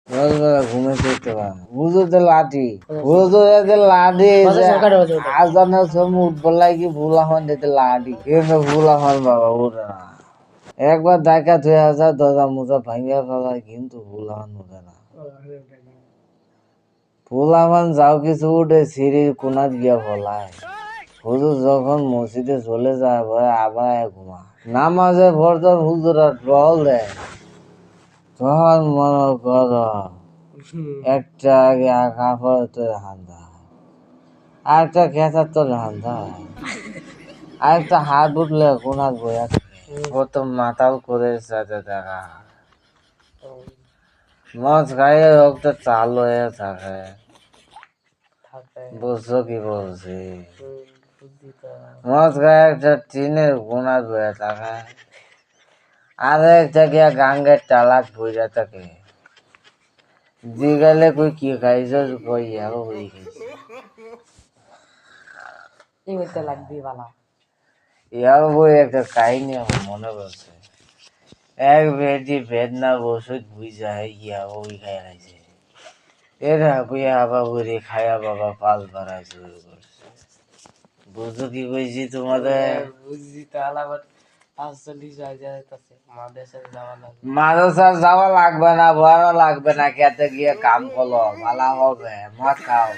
রোজবেলা ঘুমে যেতে পারে বুঝতে লাঠি বুঝতে লাঠি আজানের সময় উঠবো লাগি ভুল এখন দিতে লাঠি কিন্তু ভুল এখন বাবা উঠে না একবার দেখা 2000 দরজা মোজা ভাঙিয়া ফেলায় কিন্তু ভুল এখন উঠে না ভুল এখন যাও কিছু উঠে সিঁড়ির কোনাত গিয়া ফলায় হুজুর যখন মসজিদে চলে যায় ভয় আবার ঘুমা নামাজে ভরজন হুজুরা টহল দেয় তখন মনে কর একটা আগে কাপড় তো হান্দা আর একটা খেতার তো হান্দা আর একটা হাত উঠলে কোনার বইয়া ও তো মাতাল করে সাথে দেখা মদ খাইয়ে হোক তো চাল হয়ে থাকে বুঝছো কি বলছি মদ খায় একটা টিনের কোনার বইয়া থাকে আর একটা গিয়া গাঙ্গের টালাক বইয়া থাকে জিগালে কই কি খাইছ কই ইয়াও হই খাইছে ইমেতে লাগবি বালা ইয়াও বই একটা কাহিনী আমার মনে পড়ছে এক বেটি বেদনা ওষুধ বুঝা ইয়া ওই খাই খাইছে এরা বুয়া আবার বুড়ি খায়া বাবা পাল বাড়াই শুরু করছে বুঝো কি কইছি তোমাদের বুঝছি তাহলে আবার 45 যাইতাছে মাদ্রাসা যাওয়া লাগবে না ভরা লাগবে না খেতে গিয়ে কাম করো ভালো হবে মদ খাও